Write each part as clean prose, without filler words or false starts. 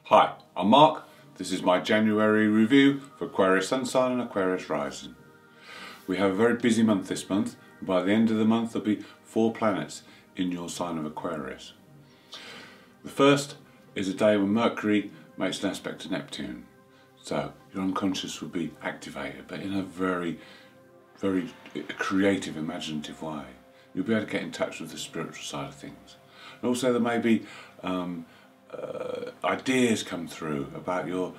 Hi, I'm Mark. This is my January review for Aquarius Sun sign and Aquarius rising. We have a very busy month this month. By the end of the month there'll be 4 planets in your sign of Aquarius. The first is a day when Mercury makes an aspect to Neptune. So your unconscious will be activated, but in a very creative, imaginative way. You'll be able to get in touch with the spiritual side of things. And also there may be ideas come through about your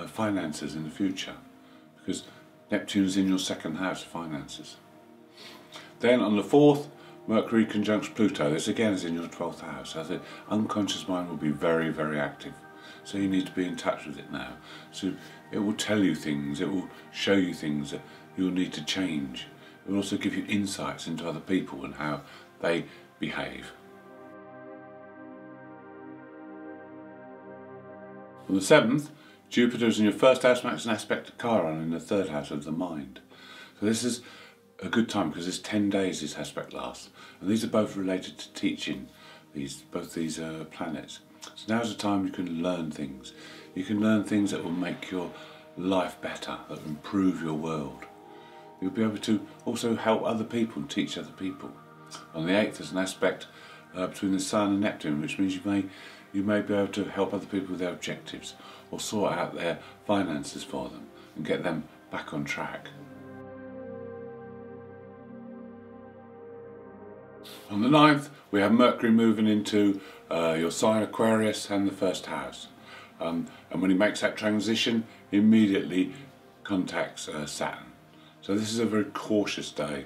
finances in the future, because Neptune's in your second house of finances. Then on the 4th, Mercury conjuncts Pluto. This again is in your 12th house. So the unconscious mind will be very active. So you need to be in touch with it now. So it will tell you things, it will show you things that you'll need to change. It will also give you insights into other people and how they behave. On the 7th, Jupiter is in your 1st house, makes an aspect to Chiron in the 3rd house of the mind. So this is a good time because it's 10 days this aspect lasts, and these are both related to teaching, both these planets. So now's the time you can learn things. You can learn things that will make your life better, that will improve your world. You'll be able to also help other people and teach other people. On the 8th there's an aspect between the Sun and Neptune, which means you may be able to help other people with their objectives or sort out their finances for them and get them back on track. On the 9th we have Mercury moving into your sign Aquarius and the 1st house, and when he makes that transition he immediately contacts Saturn. So this is a very cautious day.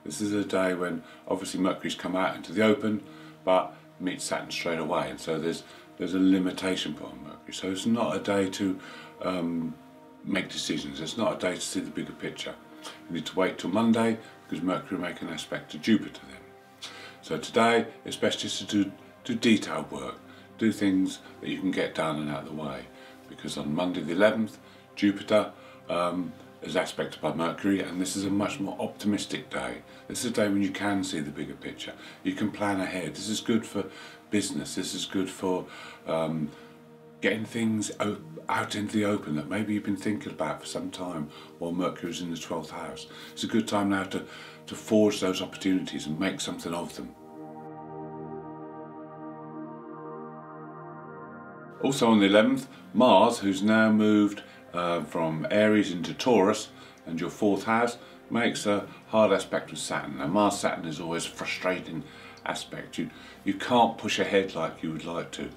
This is a day when obviously Mercury's come out into the open but meets Saturn straight away, and so there's a limitation put on Mercury. So it's not a day to make decisions, it's not a day to see the bigger picture. You need to wait till Monday because Mercury will make an aspect to Jupiter then. So today it's best just to do detailed work, do things that you can get done and out of the way, because on Monday the 11th Jupiter is aspected by Mercury, and this is a much more optimistic day. This is a day when you can see the bigger picture. You can plan ahead. This is good for business. This is good for getting things out into the open that maybe you've been thinking about for some time while Mercury is in the 12th house. It's a good time now to forge those opportunities and make something of them. Also on the 11th, Mars, who's now moved from Aries into Taurus and your 4th house, makes a hard aspect with Saturn. Now Mars-Saturn is always a frustrating aspect. You can't push ahead like you would like to.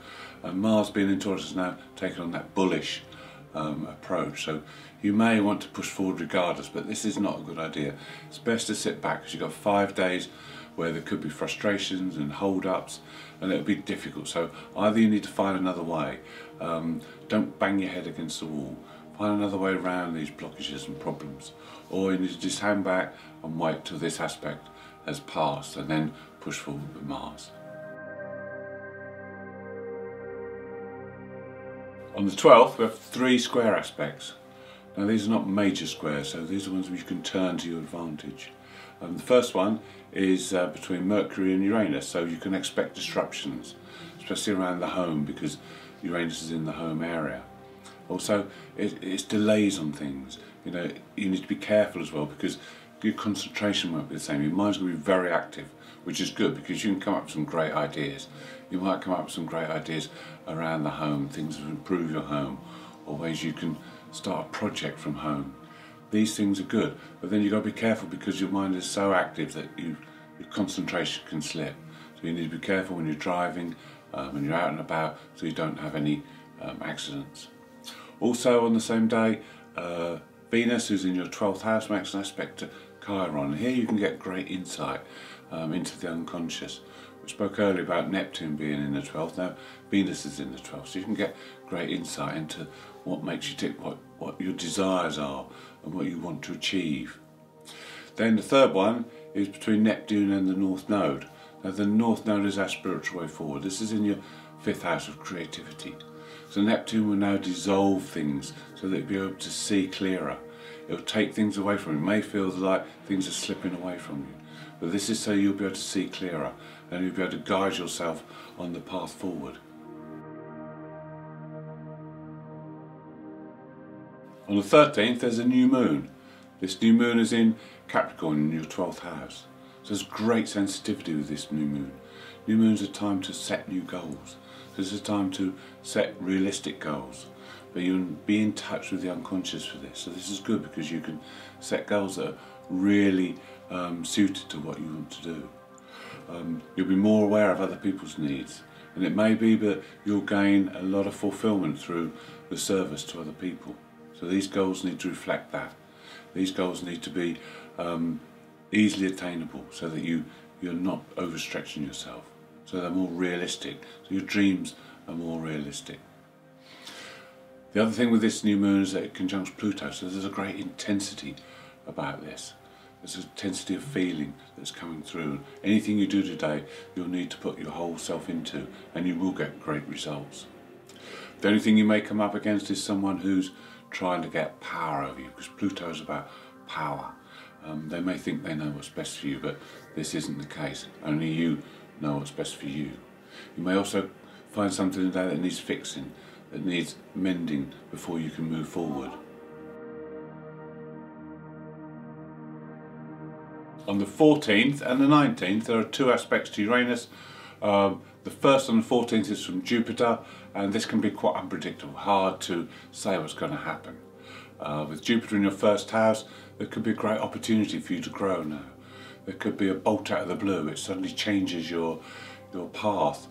And Mars being in Taurus has now taken on that bullish approach. So you may want to push forward regardless, but this is not a good idea. It's best to sit back because you've got 5 days where there could be frustrations and hold-ups, and it'll be difficult. So either you need to find another way. Don't bang your head against the wall. Find another way around these blockages and problems, or you need to just hang back and wait till this aspect has passed and then push forward with Mars. On the 12th we have 3 square aspects. Now these are not major squares, so these are ones which you can turn to your advantage. The first one is between Mercury and Uranus, so you can expect disruptions, especially around the home because Uranus is in the home area. Also, it's delays on things. You know, you need to be careful as well because your concentration won't be the same. Your mind's going to be very active, which is good because you can come up with some great ideas. You might come up with some great ideas around the home, things to improve your home, or ways you can start a project from home. These things are good, but then you've got to be careful because your mind is so active that your concentration can slip. So you need to be careful when you're driving, when you're out and about, so you don't have any accidents. Also on the same day, Venus, who's in your 12th house, makes an aspect to Chiron. Here you can get great insight into the unconscious. We spoke earlier about Neptune being in the 12th, now Venus is in the 12th, so you can get great insight into what makes you tick, what your desires are and what you want to achieve. Then the 3rd one is between Neptune and the North Node. Now the North Node is our spiritual way forward. This is in your 5th house of creativity. So Neptune will now dissolve things so that you'll be able to see clearer. It'll take things away from you. It may feel like things are slipping away from you, but this is so you'll be able to see clearer and you'll be able to guide yourself on the path forward. On the 13th there's a new moon. This new moon is in Capricorn in your 12th house. So there's great sensitivity with this new moon. New moon's a time to set new goals. So this is a time to set realistic goals. But you'll be in touch with the unconscious for this. So this is good because you can set goals that are really suited to what you want to do. You'll be more aware of other people's needs. And it may be that you'll gain a lot of fulfillment through the service to other people. So these goals need to reflect that. These goals need to be easily attainable so that you're not overstretching yourself. So they're more realistic. So your dreams are more realistic. The other thing with this new moon is that it conjuncts Pluto, so there's a great intensity about this. There's an intensity of feeling that's coming through. Anything you do today, you'll need to put your whole self into, and you will get great results. The only thing you may come up against is someone who's trying to get power over you, because Pluto is about power. They may think they know what's best for you, but this isn't the case. Only you know what's best for you. You may also find something today that needs fixing, that needs mending before you can move forward. On the 14th and the 19th there are two aspects to Uranus. The first on the 14th is from Jupiter, and this can be quite unpredictable, hard to say what's going to happen. With Jupiter in your first house, there could be a great opportunity for you to grow now. There could be a bolt out of the blue. It suddenly changes your path,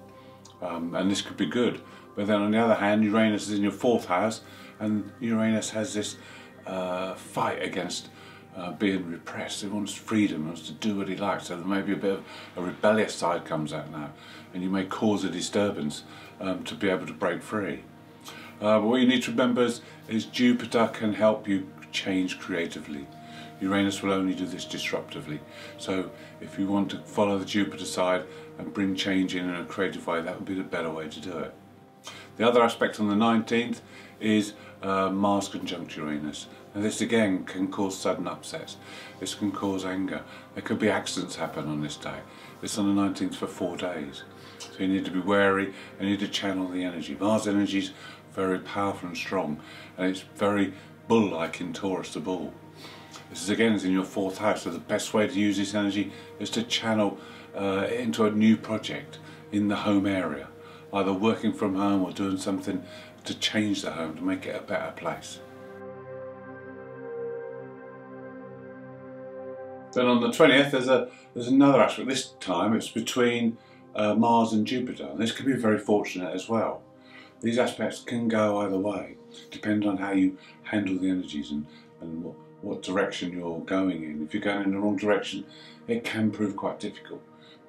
and this could be good. But then on the other hand, Uranus is in your 4th house, and Uranus has this fight against being repressed. He wants freedom, he wants to do what he likes. So there may be a bit of a rebellious side comes out now, and you may cause a disturbance to be able to break free. But what you need to remember is Jupiter can help you change creatively. Uranus will only do this disruptively. So if you want to follow the Jupiter side and bring change in a creative way, that would be the better way to do it. The other aspect on the 19th is Mars conjunct Uranus. And this again can cause sudden upsets. This can cause anger. There could be accidents happen on this day. It's on the 19th for 4 days. So you need to be wary and you need to channel the energy. Mars energy is very powerful and strong, and it's very bull-like in Taurus, the bull. This is again in your 4th house, so the best way to use this energy is to channel into a new project in the home area, either working from home or doing something to change the home, to make it a better place. Then on the 20th there's another aspect. This time it's between Mars and Jupiter, and this can be very fortunate as well. These aspects can go either way, depending on how you handle the energies and what direction you're going in. If you're going in the wrong direction, it can prove quite difficult.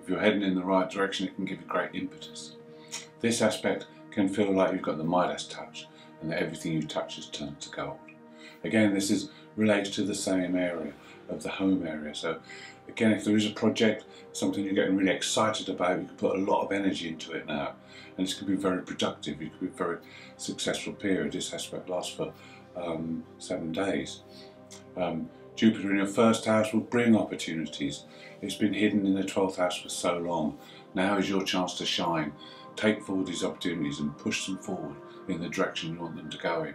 If you're heading in the right direction, it can give you great impetus. This aspect can feel like you've got the Midas touch, and that everything you touch has turned to gold. Again, this relates to the same area of the home area. So again, if there is a project, something you're getting really excited about, you can put a lot of energy into it now, and this could be very productive. It could be a very successful period. This aspect lasts for 7 days. Jupiter in your 1st house will bring opportunities. It's been hidden in the 12th house for so long. Now is your chance to shine. Take forward these opportunities and push them forward in the direction you want them to go in.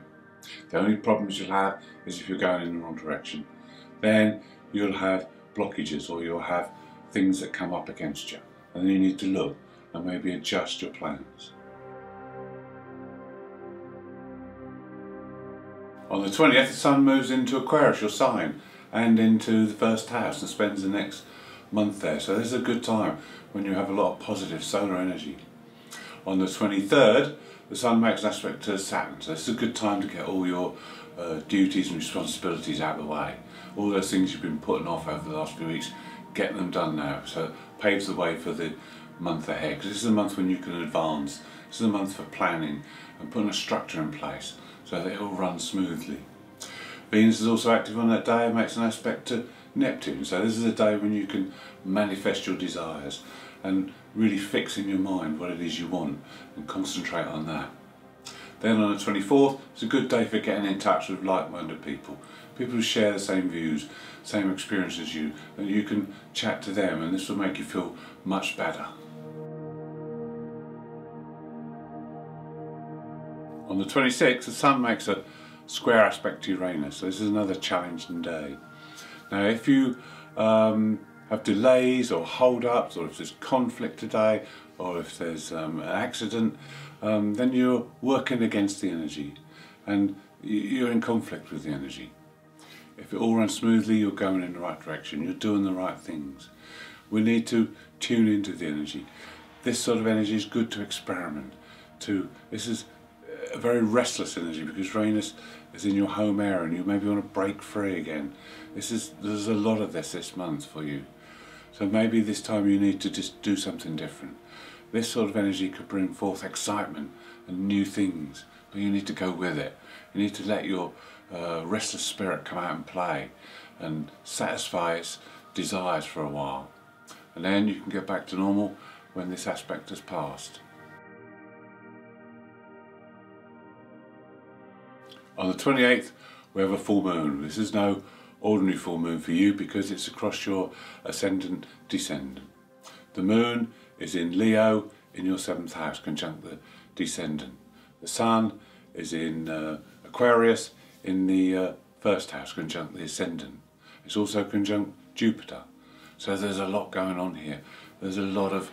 The only problems you'll have is if you're going in the wrong direction. Then you'll have blockages, or you'll have things that come up against you, and then you need to look and maybe adjust your plans. On the 20th, the Sun moves into Aquarius, your sign, and into the 1st house, and spends the next month there. So this is a good time when you have a lot of positive solar energy. On the 23rd, the Sun makes an aspect to Saturn, so this is a good time to get all your duties and responsibilities out of the way. All those things you've been putting off over the last few weeks, get them done now. So it paves the way for the month ahead, because this is a month when you can advance. This is a month for planning and putting a structure in place so that it will run smoothly. Venus is also active on that day and makes an aspect to Neptune, so this is a day when you can manifest your desires and really fix in your mind what it is you want and concentrate on that. Then on the 24th, it's a good day for getting in touch with like-minded people. People who share the same views, same experience as you, and you can chat to them, and this will make you feel much better. On the 26th, the Sun makes a square aspect to Uranus, so this is another challenging day. Now if you have delays or hold-ups, or if there's conflict today, or if there's an accident, then you're working against the energy and you're in conflict with the energy. If it all runs smoothly, you're going in the right direction, you're doing the right things. We need to tune into the energy. This sort of energy is good to experiment. This is a very restless energy because Uranus is in your home area and you maybe want to break free again. There's a lot of this month for you. So maybe this time you need to just do something different. This sort of energy could bring forth excitement and new things, but you need to go with it. You need to let your restless spirit come out and play and satisfy its desires for a while. And then you can get back to normal when this aspect has passed. On the 28th we have a full moon. This is no ordinary full moon for you because it's across your ascendant descendant. The moon is in Leo in your 7th house, conjunct the descendant. The sun is in Aquarius in the 1st house, conjunct the ascendant. It's also conjunct Jupiter. So there's a lot going on here. There's a lot of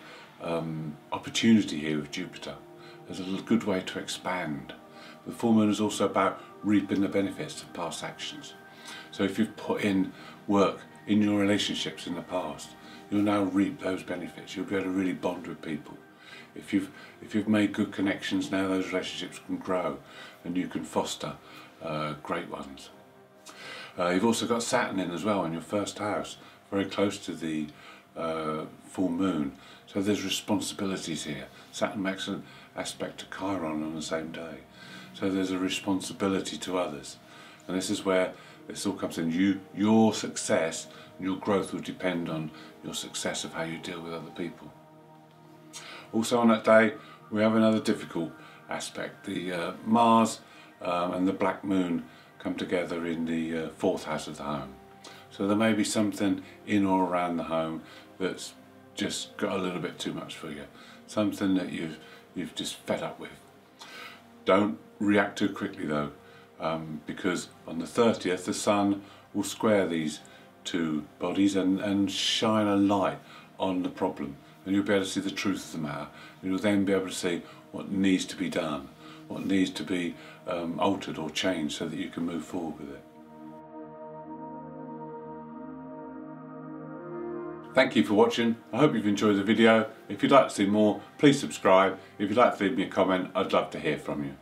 opportunity here with Jupiter. There's a good way to expand. The full moon is also about reaping the benefits of past actions. So if you've put in work in your relationships in the past, you'll now reap those benefits. You'll be able to really bond with people. If you've made good connections, now those relationships can grow and you can foster great ones. You've also got Saturn in as well in your 1st house, very close to the full moon. So there's responsibilities here. Saturn makes an aspect to Chiron on the same day. So there's a responsibility to others. And this is where this all comes in. Your success and your growth will depend on your success of how you deal with other people. Also on that day we have another difficult aspect. The Mars and the black moon come together in the 4th house of the home. So there may be something in or around the home that's just got a little bit too much for you. Something that you've just fed up with. Don't react too quickly though, because on the 30th the sun will square these two bodies and shine a light on the problem, and you'll be able to see the truth of the matter. You'll then be able to see what needs to be done, what needs to be altered or changed so that you can move forward with it. Thank you for watching. I hope you've enjoyed the video. If you'd like to see more, please subscribe. If you'd like to leave me a comment, I'd love to hear from you.